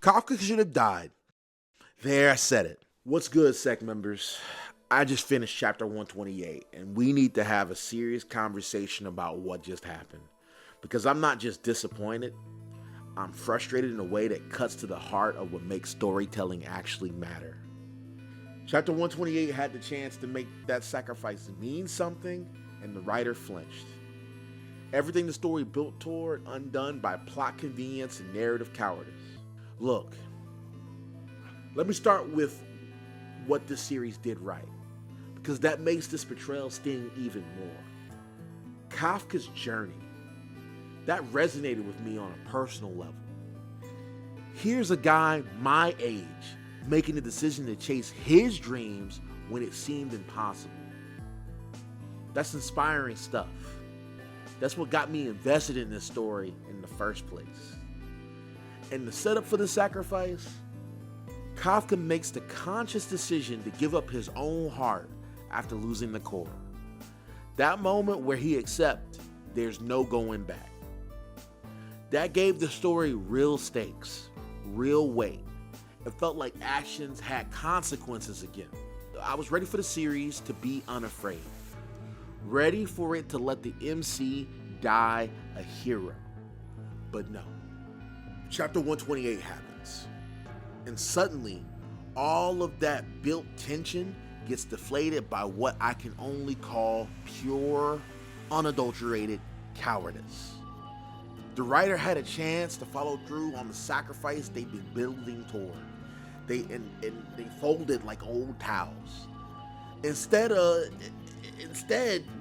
Kafka should have died. There, I said it. What's good, Sect members? I just finished chapter 128, and we need to have a serious conversation about what just happened. Because I'm not just disappointed, I'm frustrated in a way that cuts to the heart of what makes storytelling actually matter. Chapter 128 had the chance to make that sacrifice mean something, and the writer flinched. Everything the story built toward undone by plot convenience and narrative cowardice. Look, let me start with what this series did right, because that makes this betrayal sting even more. Kafka's journey, that resonated with me on a personal level. Here's a guy my age making the decision to chase his dreams when it seemed impossible. That's inspiring stuff. That's what got me invested in this story in the first place. And the setup for the sacrifice, Kafka makes the conscious decision to give up his own heart after losing the core. That moment where he accepts there's no going back. That gave the story real stakes, real weight. It felt like actions had consequences again. I was ready for the series to be unafraid. Ready for it to let the MC die a hero. But no. Chapter 128 happens. And suddenly, all of that built tension gets deflated by what I can only call pure, unadulterated cowardice. The writer had a chance to follow through on the sacrifice they'd been building toward. They folded like old towels. Instead,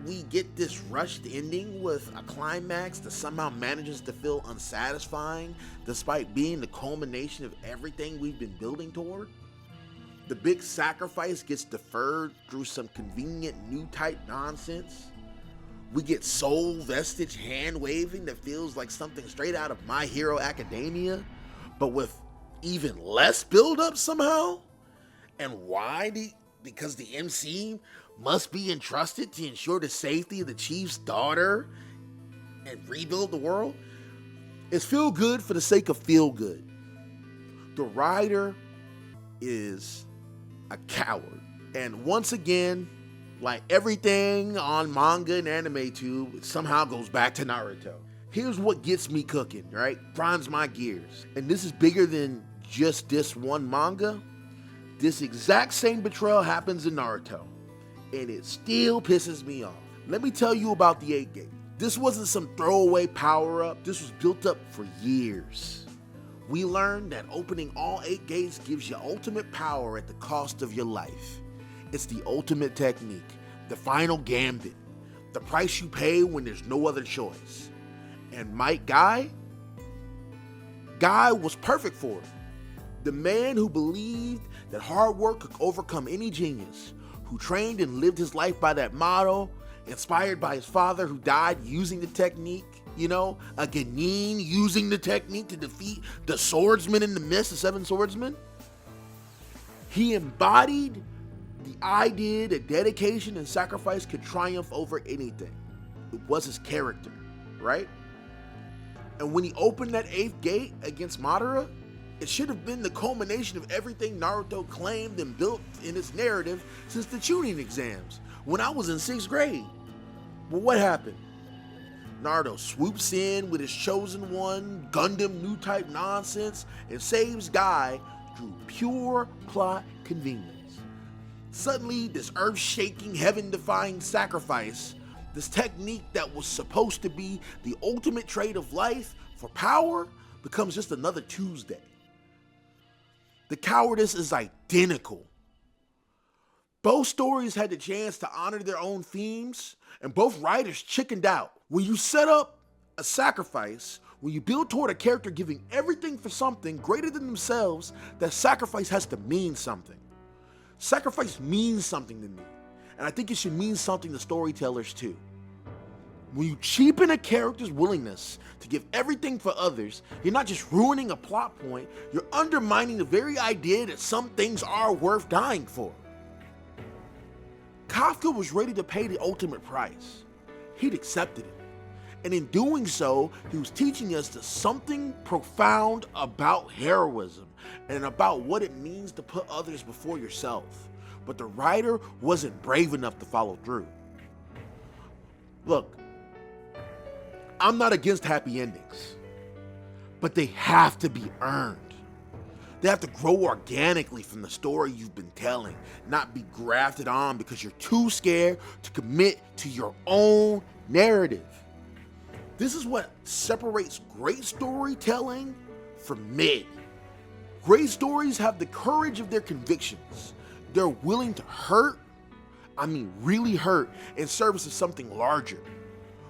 we get this rushed ending with a climax that somehow manages to feel unsatisfying despite being the culmination of everything we've been building toward. The big sacrifice gets deferred through some convenient new type nonsense. We get soul vestige hand waving that feels like something straight out of My Hero Academia, but with even less build up somehow. And why? Because the MC must be entrusted to ensure the safety of the chief's daughter and rebuild the world. It's feel good for the sake of feel good. The writer is a coward. And once again, like everything on manga and anime tube, it somehow goes back to Naruto. Here's what gets me cooking, right? Grinds my gears. And this is bigger than just this one manga. This exact same betrayal happens in Naruto, and it still pisses me off. Let me tell you about the 8 Gate. This wasn't some throwaway power-up. This was built up for years. We learned that opening all 8 gates gives you ultimate power at the cost of your life. It's the ultimate technique, the final gambit, the price you pay when there's no other choice. And Might Guy was perfect for it. The man who believed that hard work could overcome any genius, who trained and lived his life by that motto, inspired by his father who died using the technique, a Genin using the technique to defeat the swordsman in the mist, the 7 swordsmen. He embodied the idea that dedication and sacrifice could triumph over anything. It was his character, right? And when he opened that 8th gate against Madara, it should have been the culmination of everything Naruto claimed and built in its narrative since the Chunin exams, when I was in 6th grade. But what happened? Naruto swoops in with his chosen one, Gundam new type nonsense, and saves Guy through pure plot convenience. Suddenly, this earth-shaking, heaven-defying sacrifice, this technique that was supposed to be the ultimate trait of life for power, becomes just another Tuesday. The cowardice is identical. Both stories had the chance to honor their own themes, and both writers chickened out. When you set up a sacrifice, when you build toward a character giving everything for something greater than themselves, that sacrifice has to mean something. Sacrifice means something to me, and I think it should mean something to storytellers too. When you cheapen a character's willingness to give everything for others, you're not just ruining a plot point, you're undermining the very idea that some things are worth dying for. Kafka was ready to pay the ultimate price. He'd accepted it. And in doing so, he was teaching us something profound about heroism and about what it means to put others before yourself. But the writer wasn't brave enough to follow through. Look, I'm not against happy endings, but they have to be earned. They have to grow organically from the story you've been telling, not be grafted on because you're too scared to commit to your own narrative. This is what separates great storytelling from mid. Great stories have the courage of their convictions. They're willing to hurt, really hurt, in service of something larger.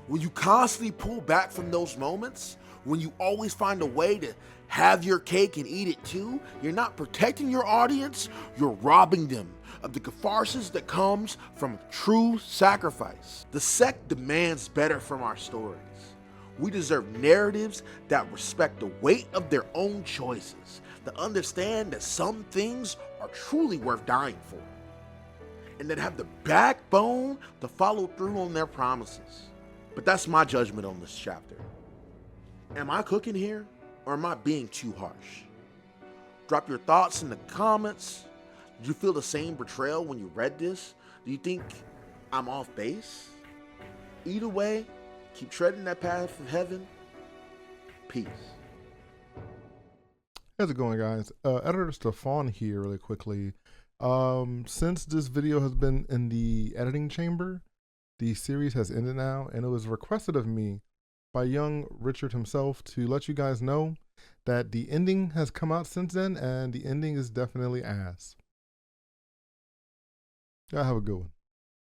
When you constantly pull back from those moments, when you always find a way to have your cake and eat it too, you're not protecting your audience, you're robbing them of the catharsis that comes from true sacrifice. The sect demands better from our stories. We deserve narratives that respect the weight of their own choices, that understand that some things are truly worth dying for, and that have the backbone to follow through on their promises. But that's my judgment on this chapter. Am I cooking here, or am I being too harsh? Drop your thoughts in the comments. Did you feel the same betrayal when you read this? Do you think I'm off base? Either way, keep treading that path of heaven. Peace. How's it going, guys? Editor Stefan here really quickly. Since this video has been in the editing chamber, the series has ended now, and it was requested of me by young Richard himself to let you guys know that the ending has come out since then, and the ending is definitely ass. Y'all have a good one.